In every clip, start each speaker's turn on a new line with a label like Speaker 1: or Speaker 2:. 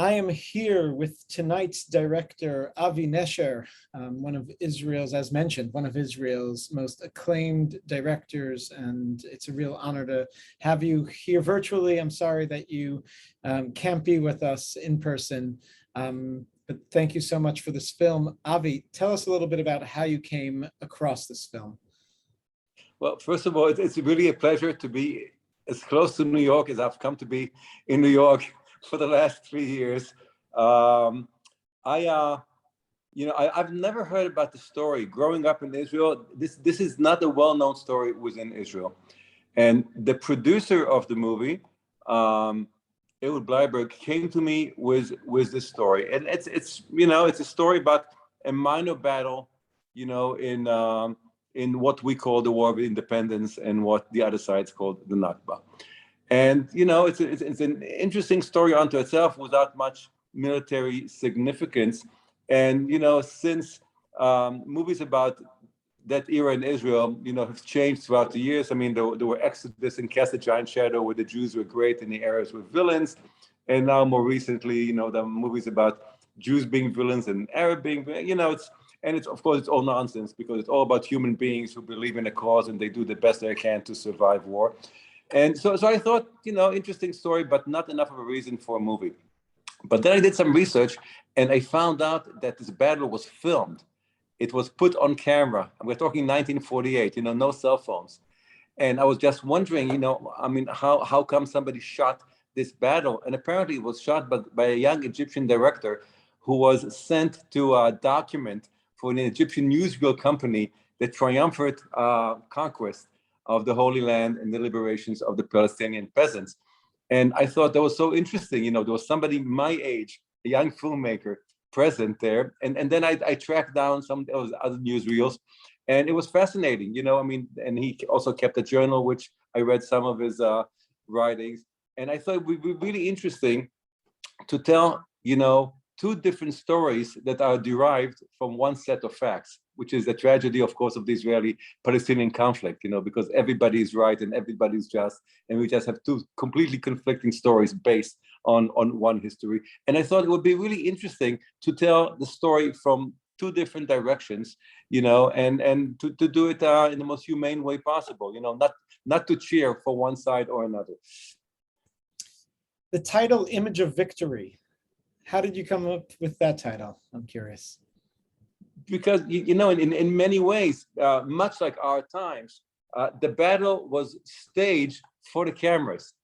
Speaker 1: I am here with tonight's director, Avi Nesher, one of Israel's, as mentioned, one of Israel's most acclaimed directors, and it's a real honor to have you here virtually. I'm sorry that you can't be with us in person, but thank you so much for this film. Avi, tell us a little bit about how you came across this film.
Speaker 2: Well, first of all, it's really a pleasure to be as close to New York as I've come to be in New York for the last 3 years. I've never heard about the story. Growing up in Israel, this is not a well-known story within Israel. And the producer of the movie, Ehud Bleiberg, came to me with this story. And it's a story about a minor battle, in what we call the War of Independence and what the other side's called the Nakba. And, it's an interesting story unto itself without much military significance. And, since movies about that era in Israel, have changed throughout the years. I mean, there were Exodus and Cast a Giant Shadow, where the Jews were great and the Arabs were villains. And now more recently, the movies about Jews being villains and Arab being, of course, it's all nonsense because it's all about human beings who believe in a cause and they do the best they can to survive war. And so I thought, interesting story, but not enough of a reason for a movie. But then I did some research and I found out that this battle was filmed. It was put on camera. And we're talking 1948, no cell phones. And I was just wondering, how come somebody shot this battle? And apparently it was shot by a young Egyptian director who was sent to document for an Egyptian newsreel company the triumphant conquest of the Holy Land and the liberations of the Palestinian peasants. And I thought that was so interesting. There was somebody my age, a young filmmaker, present there. And then I tracked down some of those other newsreels, and it was fascinating, and he also kept a journal, which I read some of his writings. And I thought it would be really interesting to tell, two different stories that are derived from one set of facts, which is the tragedy, of course, of the Israeli-Palestinian conflict, because everybody is right and everybody's just, and we just have two completely conflicting stories based on one history. And I thought it would be really interesting to tell the story from two different directions, and to do it in the most humane way possible, not to cheer for one side or another.
Speaker 1: The title, Image of Victory. How did you come up with that title? I'm curious.
Speaker 2: Because, in many ways, much like our times, the battle was staged for the cameras.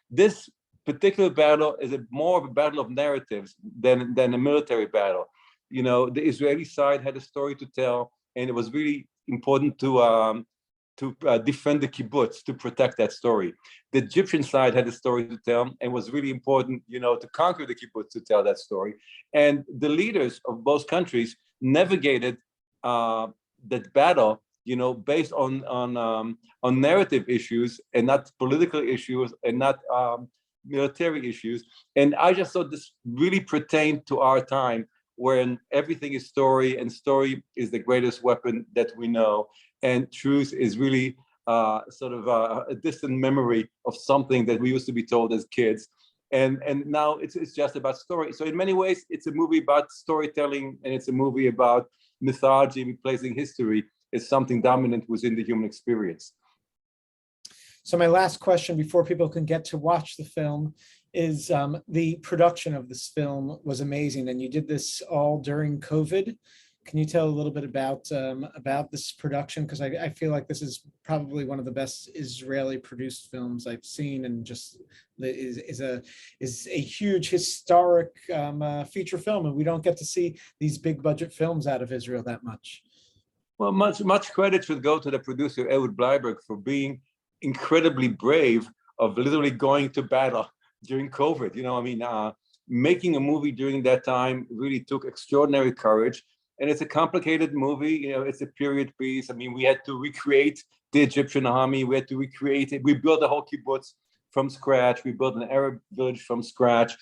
Speaker 2: This particular battle is more of a battle of narratives than a military battle. The Israeli side had a story to tell, and it was really important to defend the kibbutz, to protect that story. The Egyptian side had a story to tell, and was really important, to conquer the kibbutz, to tell that story. And the leaders of both countries navigated that battle, based on narrative issues and not political issues and not military issues. And I just thought this really pertained to our time, when everything is story, and story is the greatest weapon that we know. And truth is really sort of a distant memory of something that we used to be told as kids. And now it's just about story. So in many ways, it's a movie about storytelling, and it's a movie about mythology replacing history is something dominant within the human experience.
Speaker 1: So my last question before people can get to watch the film is the production of this film was amazing, and you did this all during COVID. Can you tell a little bit about this production? Because I feel like this is probably one of the best Israeli produced films I've seen, and just is a huge historic feature film, and we don't get to see these big budget films out of Israel that much.
Speaker 2: Well, much credit should go to the producer Ehud Bleiberg for being incredibly brave of literally going to battle during COVID. Making a movie during that time really took extraordinary courage. And it's a complicated movie. It's a period piece. We had to recreate the Egyptian army. We had to recreate it. We built a whole kibbutz from scratch. We built an Arab village from scratch.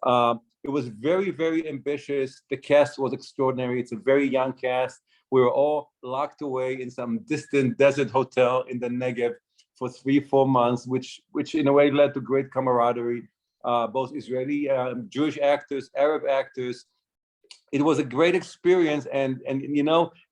Speaker 2: It was very, very ambitious. The cast was extraordinary. It's a very young cast. We were all locked away in some distant desert hotel in the Negev for 3-4 months, which in a way led to great camaraderie. both Israeli, Jewish actors, Arab actors. It was a great experience, and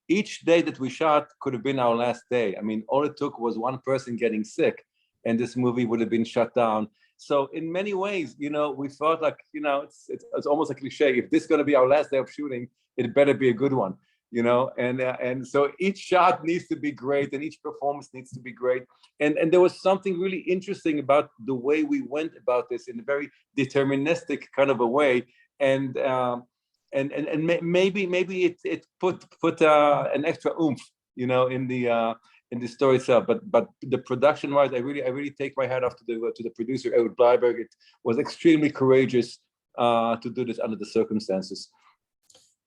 Speaker 2: each day that we shot could have been our last day. I mean, all it took was one person getting sick, and this movie would have been shut down. So in many ways, we felt like, it's almost a cliche. If this is going to be our last day of shooting, it better be a good one, and so each shot needs to be great, and each performance needs to be great. And there was something really interesting about the way we went about this in a very deterministic kind of a way, and maybe it put an extra oomph, in the story itself. But the production wise, I really take my hat off to the producer Ehud Bleiberg. It was extremely courageous to do this under the circumstances.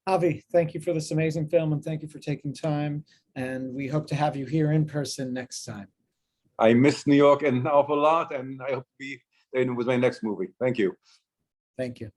Speaker 1: Avi, thank you for this amazing film, and thank you for taking time. And we hope to have you here in person next time.
Speaker 2: I miss New York an awful lot, and I hope to be in with my next movie. Thank you.
Speaker 1: Thank you.